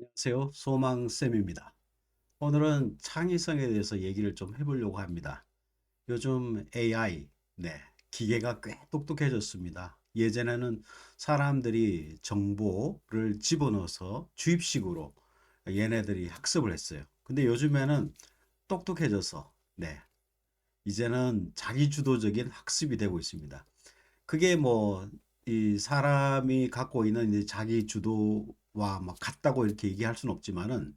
안녕하세요. 소망쌤입니다. 오늘은 창의성에 대해서 얘기를 좀 해보려고 합니다. 요즘 AI, 네, 기계가 꽤 똑똑해졌습니다. 예전에는 사람들이 정보를 집어넣어서 주입식으로 얘네들이 학습을 했어요. 근데 요즘에는 똑똑해져서, 네, 이제는 자기주도적인 학습이 되고 있습니다. 그게 뭐, 이 사람이 갖고 있는 이제 자기주도와 뭐 같다고 이렇게 얘기할 수는 없지만은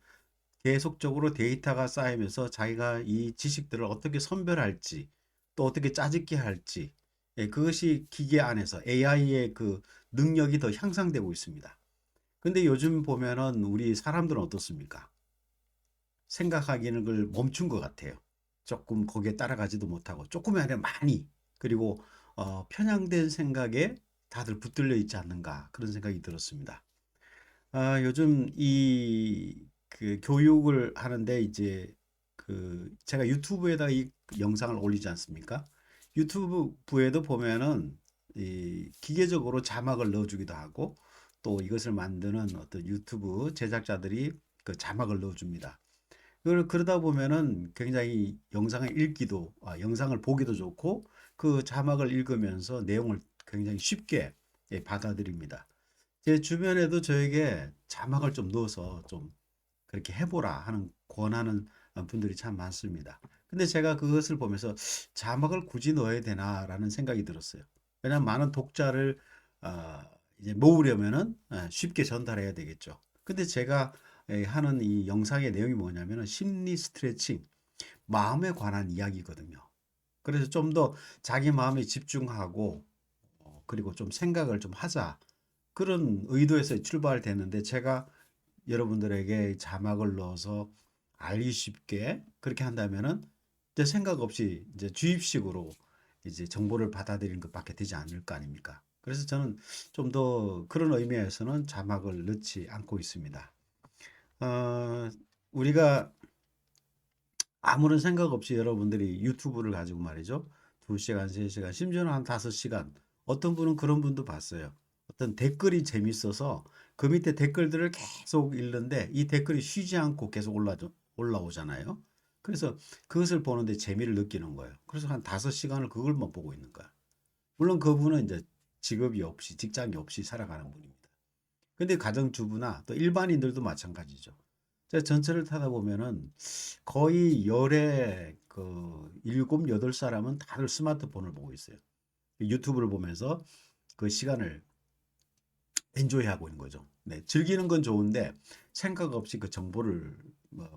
계속적으로 데이터가 쌓이면서 자기가 이 지식들을 어떻게 선별할지 또 어떻게 짜집기 할지 그것이 기계 안에서 AI의 그 능력이 더 향상되고 있습니다. 근데 요즘 보면은 우리 사람들은 어떻습니까? 생각하기는 걸 멈춘 것 같아요. 조금 거기에 따라가지도 못하고 조금이 아니라 많이 그리고 편향된 생각에 다들 붙들려 있지 않는가 그런 생각이 들었습니다. 요즘 이 그 교육을 하는데 이제 그 제가 유튜브에다 이 영상을 올리지 않습니까? 유튜브에도 보면은 이 기계적으로 자막을 넣어주기도 하고 또 이것을 만드는 어떤 유튜브 제작자들이 그 자막을 넣어줍니다. 그러다 보면은 굉장히 영상을 읽기도, 영상을 보기도 좋고 그 자막을 읽으면서 내용을 굉장히 쉽게 받아들입니다. 제 주변에도 저에게 자막을 좀 넣어서 좀 그렇게 해보라 하는 권하는 분들이 참 많습니다. 근데 제가 그것을 보면서 자막을 굳이 넣어야 되나라는 생각이 들었어요. 왜냐하면 많은 독자를 어, 이제 모으려면은 쉽게 전달해야 되겠죠. 근데 제가 하는 이 영상의 내용이 뭐냐면은 심리 스트레칭, 마음에 관한 이야기거든요. 그래서 좀 더 자기 마음에 집중하고 그리고 좀 생각을 좀 하자. 그런 의도에서 출발되는데 제가 여러분들에게 자막을 넣어서 알기 쉽게 그렇게 한다면은 이제 생각 없이 이제 주입식으로 이제 정보를 받아들이는 것밖에 되지 않을 거 아닙니까? 그래서 저는 좀 더 그런 의미에서는 자막을 넣지 않고 있습니다. 어, 우리가 아무런 생각 없이 여러분들이 유튜브를 가지고 말이죠. 2시간, 3시간, 심지어는 한 5시간. 어떤 분은 그런 분도 봤어요. 어떤 댓글이 재밌어서 그 밑에 댓글들을 계속 읽는데 이 댓글이 쉬지 않고 계속 올라오잖아요. 그래서 그것을 보는데 재미를 느끼는 거예요. 그래서 한 5시간을 그걸만 보고 있는 거야. 물론 그분은 이제 직업이 없이, 직장이 없이 살아가는 분입니다. 근데 가정주부나 또 일반인들도 마찬가지죠. 제가 전철을 타다 보면은 거의 열에 그 일곱 여덟 사람은 다들 스마트폰을 보고 있어요. 유튜브를 보면서 그 시간을 엔조이 하고 있는 거죠. 네, 즐기는 건 좋은데 생각 없이 그 정보를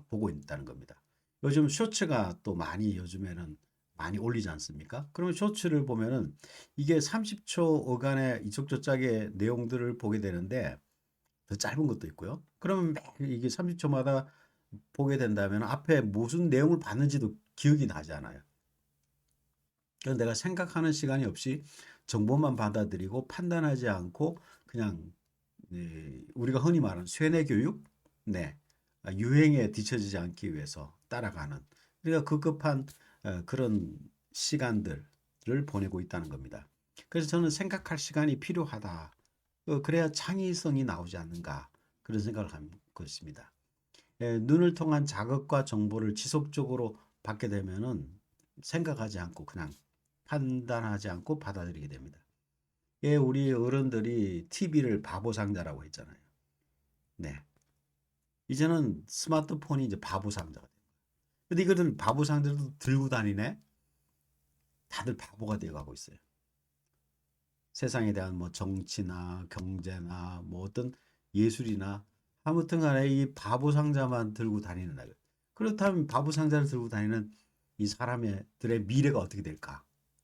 보고 있다는 겁니다. 요즘 쇼츠가 또 많이 요즘에는 많이 올리지 않습니까? 그러면 쇼츠를 보면은 이게 30초 어간의 이쪽 저짝의 내용들을 보게 되는데 더 짧은 것도 있고요. 그러면 매일 이게 30초마다 보게 된다면 앞에 무슨 내용을 봤는지도 기억이 나지 않아요. 그래서 내가 생각하는 시간이 없이 정보만 받아들이고 판단하지 않고 그냥 우리가 흔히 말하는 쇠뇌 교육, 네, 유행에 뒤처지지 않기 위해서 따라가는 우리가 급급한 그런 시간들을 보내고 있다는 겁니다. 그래서 저는 생각할 시간이 필요하다. 그래야 창의성이 나오지 않는가 그런 생각을 하고 있습니다. 눈을 통한 자극과 정보를 지속적으로 받게 되면은 생각하지 않고 그냥 판단하지 않고 받아들이게 됩니다. 예, 우리 어른들이 TV를 바보 상자라고 했잖아요. 네. 이제는 스마트폰이 이제 바보 상자가 돼요. 근데 이거를 바보 상자도 들고 다니네? 다들 바보가 되어 가고 있어요. 세상에 대한 뭐 정치나 경제나 뭐 어떤 예술이나 아무튼 간에 이 바보 상자만 들고 다니는 날. 그렇다면 바보 상자를 들고 다니는 이 사람들의 미래가 어떻게 될까?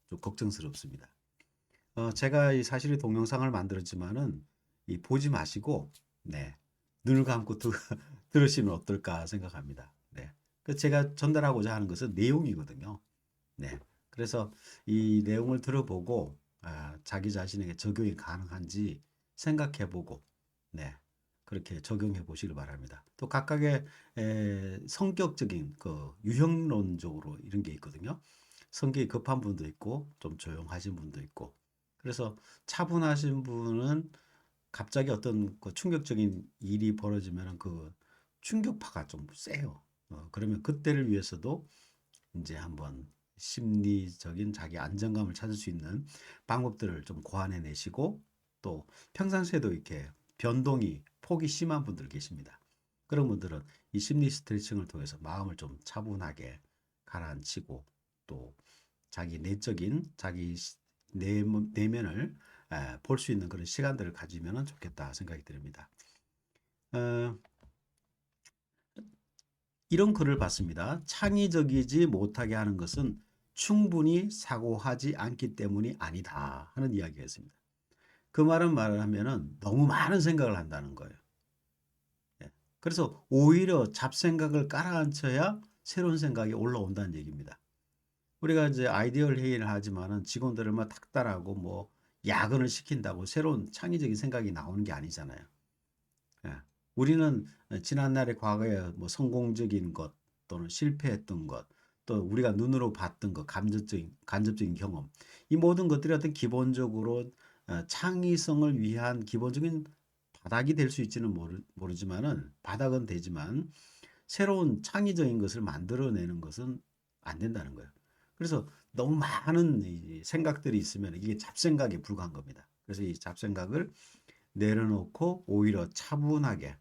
좀 걱정스럽습니다. 제가 이 사실이 동영상을 만들었지만은 이 보지 마시고 네. 눈을 감고 들으시면 어떨까 생각합니다. 네. 그 제가 전달하고자 하는 것은 내용이거든요. 네. 그래서 이 내용을 들어보고 자기 자신에게 적용이 가능한지 생각해 보고 네. 그렇게 적용해 보시길 바랍니다. 또 각각의 성격적인 그 유형론적으로 이런 게 있거든요. 성격이 급한 분도 있고 좀 조용하신 분도 있고 그래서 차분하신 분은 갑자기 어떤 그 충격적인 일이 벌어지면 그 충격파가 좀 세요. 그러면 그때를 위해서도 이제 한번 심리적인 자기 안정감을 찾을 수 있는 방법들을 좀 고안해 내시고 또 평상시에도 이렇게 변동이 폭이 심한 분들 계십니다. 그런 분들은 이 심리 스트레칭을 통해서 마음을 좀 차분하게 가라앉히고 또 자기 내적인 자기 내면을 볼 수 있는 그런 시간들을 가지면 좋겠다 생각이 듭니다. 어, 이런 글을 봤습니다. 창의적이지 못하게 하는 것은 충분히 사고하지 않기 때문이 아니다 하는 이야기가 있습니다. 그 말을 하면은 너무 많은 생각을 한다는 거예요. 예. 그래서 오히려 잡생각을 깔아앉혀야 새로운 생각이 올라온다는 얘기입니다. 우리가 이제 아이디어를 회의를 하지만은 직원들을 막 닥달하고 뭐 야근을 시킨다고 새로운 창의적인 생각이 나오는 게 아니잖아요. 예. 우리는 지난날의 과거에 뭐 성공적인 것 또는 실패했던 것, 또 우리가 눈으로 봤던 것, 간접적인 경험, 이 모든 것들이 어떤 기본적으로 창의성을 위한 기본적인 바닥이 될 수 있지는 모르지만은 바닥은 되지만 새로운 창의적인 것을 만들어내는 것은 안 된다는 거예요. 그래서 너무 많은 생각들이 있으면 이게 잡생각에 불과한 겁니다. 그래서 이 잡생각을 내려놓고 오히려 차분하게,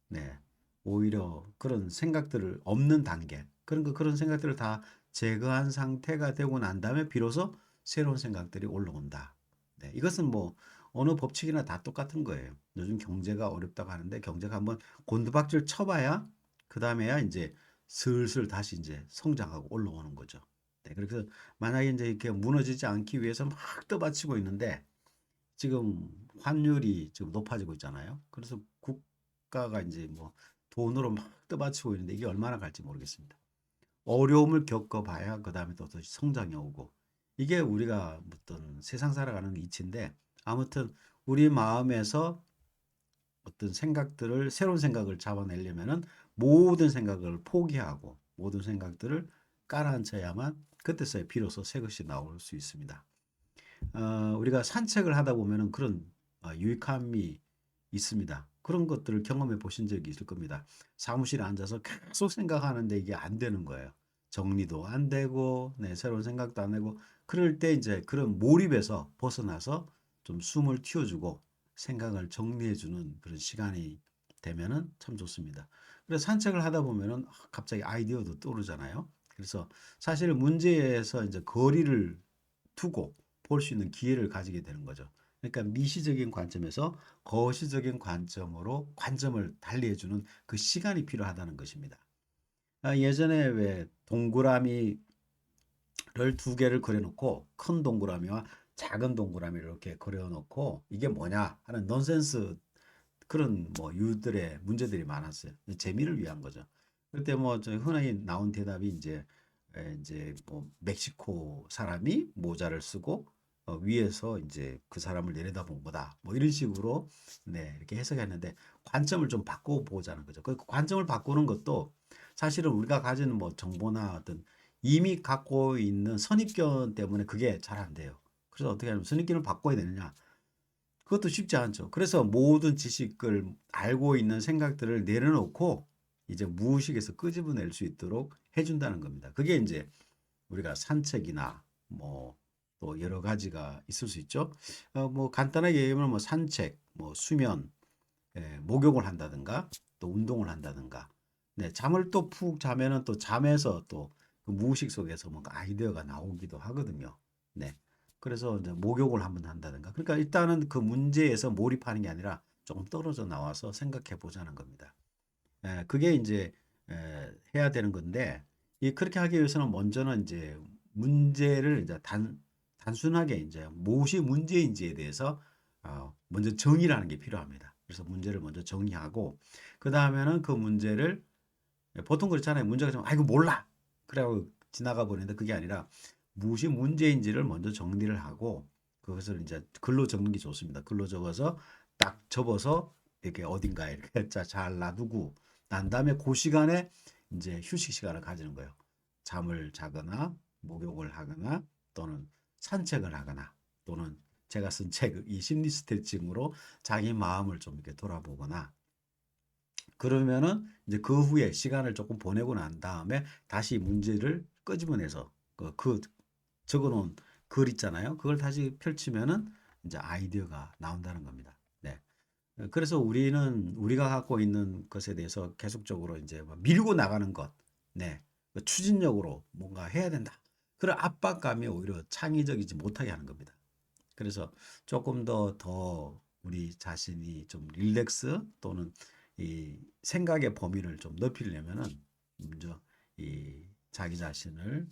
네, 오히려 그런 생각들을 없는 단계, 그런 생각들을 다 제거한 상태가 되고 난 다음에 비로소 새로운 생각들이 올라온다. 네, 이것은 뭐 어느 법칙이나 다 똑같은 거예요. 요즘 경제가 어렵다고 하는데 경제가 한번 곤두박질 쳐봐야 그 다음에야 이제 슬슬 다시 이제 성장하고 올라오는 거죠. 네, 그래서 만약에 이제 이렇게 무너지지 않기 위해서 막 떠받치고 있는데 지금 환율이 지금 높아지고 있잖아요. 그래서 국가가 이제 뭐 돈으로 막 떠받치고 있는데 이게 얼마나 갈지 모르겠습니다. 어려움을 겪어봐야 그 다음에 또 다시 성장이 오고 이게 우리가 어떤 세상 살아가는 이치인데 아무튼 우리 마음에서 어떤 생각들을 새로운 생각을 잡아내려면은 모든 생각을 포기하고 모든 생각들을 깔아앉혀야만 그때서야 비로소 새 것이 나올 수 있습니다. 우리가 산책을 하다 보면은 그런 유익함이 있습니다. 그런 것들을 경험해 보신 적이 있을 겁니다. 사무실에 앉아서 계속 생각하는데 이게 안 되는 거예요. 정리도 안 되고, 네, 새로운 생각도 안 되고, 그럴 때 이제 그런 몰입에서 벗어나서 좀 숨을 틔워주고 생각을 정리해주는 그런 시간이 되면은 참 좋습니다. 그래서 산책을 하다 보면은 갑자기 아이디어도 떠오르잖아요. 그래서 사실 문제에서 이제 거리를 두고 볼 수 있는 기회를 가지게 되는 거죠. 그러니까 미시적인 관점에서 거시적인 관점으로 관점을 달리해주는 그 시간이 필요하다는 것입니다. 예전에 왜 동그라미를 두 개를 그려놓고 큰 동그라미와 작은 동그라미를 이렇게 그려놓고 이게 뭐냐 하는 넌센스 그런 뭐 유들의 문제들이 많았어요. 재미를 위한 거죠. 그때 뭐 흔히 나온 대답이 이제 뭐 멕시코 사람이 모자를 쓰고 위에서 이제 그 사람을 내려다본 거다. 뭐 이런 식으로 네, 이렇게 해석했는데 관점을 좀 바꿔 보자는 거죠. 그 관점을 바꾸는 것도 사실은 우리가 가지는 뭐 정보나 어떤 이미 갖고 있는 선입견 때문에 그게 잘 안 돼요. 그래서 어떻게 하면 선입견을 바꿔야 되느냐? 그것도 쉽지 않죠. 그래서 모든 지식을 알고 있는 생각들을 내려놓고 이제 무의식에서 끄집어낼 수 있도록 해준다는 겁니다. 그게 이제 우리가 산책이나 뭐 또 여러 가지가 있을 수 있죠. 뭐 간단하게 얘기하면 뭐 산책, 뭐 수면, 목욕을 한다든가 또 운동을 한다든가. 네, 잠을 또 푹 자면은 또 잠에서 또 그 무의식 속에서 뭔가 아이디어가 나오기도 하거든요. 네. 그래서 이제 목욕을 한번 한다든가. 그러니까 일단은 그 문제에서 몰입하는 게 아니라 조금 떨어져 나와서 생각해 보자는 겁니다. 그게 이제 해야 되는 건데 이 그렇게 하기 위해서는 먼저는 이제 문제를 이제 단순하게 이제 무엇이 문제인지에 대해서 먼저 정의를 하는 게 필요합니다. 그래서 문제를 먼저 정의하고 그 다음에는 그 문제를 보통 그렇잖아요. 문제가 좀 아이고 몰라. 그래고 지나가 버리는데 그게 아니라 무엇이 문제인지를 먼저 정리를 하고 그것을 이제 글로 적는 게 좋습니다. 글로 적어서 딱 접어서 이렇게 어딘가에 이렇게 잘 놔두고 난 다음에 그 시간에 이제 휴식 시간을 가지는 거예요. 잠을 자거나 목욕을 하거나 또는 산책을 하거나 또는 제가 쓴 책, 이 심리 스트레칭으로 자기 마음을 좀 이렇게 돌아보거나, 그러면은 이제 그 후에 시간을 조금 보내고 난 다음에 다시 문제를 끄집어내서 그 적어놓은 글 있잖아요. 그걸 다시 펼치면은 이제 아이디어가 나온다는 겁니다. 네. 그래서 우리가 갖고 있는 것에 대해서 계속적으로 이제 뭐 밀고 나가는 것, 네, 그 추진력으로 뭔가 해야 된다. 그런 압박감이 오히려 창의적이지 못하게 하는 겁니다. 그래서 조금 더 우리 자신이 좀 릴렉스 또는 이 생각의 범위를 좀 넓히려면은 먼저 이 자기 자신을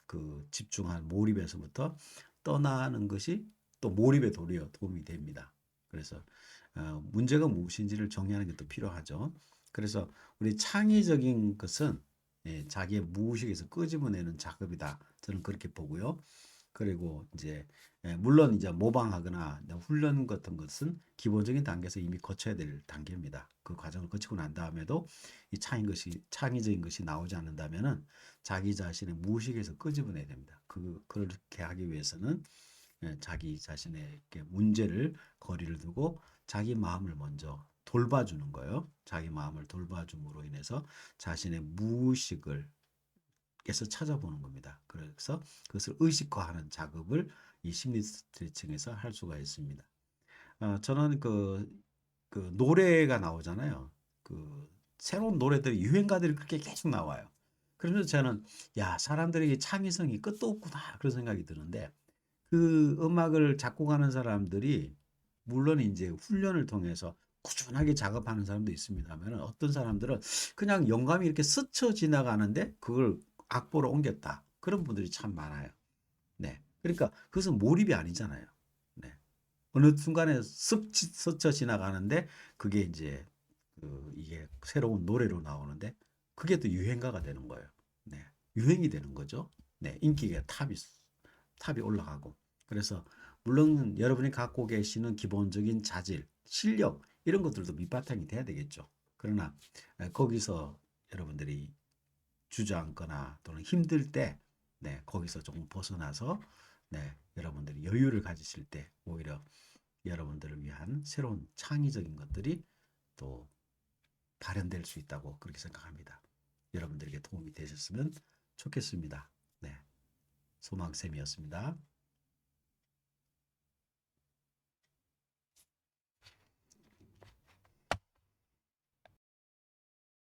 그 집중한 몰입에서부터 떠나는 것이 또 몰입에 도움이 됩니다. 그래서 문제가 무엇인지를 정리하는 것도 필요하죠. 그래서 우리 창의적인 것은 자기의 무의식에서 끄집어내는 작업이다. 저는 그렇게 보고요. 그리고 이제 물론 이제 모방하거나 훈련 같은 것은 기본적인 단계에서 이미 거쳐야 될 단계입니다. 그 과정을 거치고 난 다음에도 이 창의적인 것이 나오지 않는다면은 자기 자신의 무의식에서 끄집어내야 됩니다. 그렇게 하기 위해서는 자기 자신에게 문제를 거리를 두고 자기 마음을 먼저 돌봐주는 거예요. 자기 마음을 돌봐줌으로 인해서 자신의 무의식을 에서 찾아보는 겁니다. 그래서 그것을 의식화하는 작업을 이 심리 스트레칭에서 할 수가 있습니다. 저는 그 노래가 나오잖아요. 그 새로운 노래들이 유행가들이 그렇게 계속 나와요. 그러면서 저는 야, 사람들에게 창의성이 끝도 없구나 그런 생각이 드는데 그 음악을 작곡하는 사람들이 물론 이제 훈련을 통해서 꾸준하게 작업하는 사람도 있습니다만 어떤 사람들은 그냥 영감이 이렇게 스쳐 지나가는데 그걸 악보로 옮겼다. 그런 분들이 참 많아요. 네. 그러니까 그것은 몰입이 아니잖아요. 네. 어느 순간에 스쳐 지나가는데 그게 이제 이게 새로운 노래로 나오는데 그게 또 유행가가 되는 거예요. 네. 유행이 되는 거죠. 네. 인기가 탑이 올라가고. 그래서 물론 여러분이 갖고 계시는 기본적인 자질, 실력 이런 것들도 밑바탕이 돼야 되겠죠. 그러나 거기서 여러분들이 주저앉거나 또는 힘들 때 네, 거기서 조금 벗어나서 네, 여러분들이 여유를 가지실 때 오히려 여러분들을 위한 새로운 창의적인 것들이 또 발현될 수 있다고 그렇게 생각합니다. 여러분들에게 도움이 되셨으면 좋겠습니다. 네, 소망쌤이었습니다.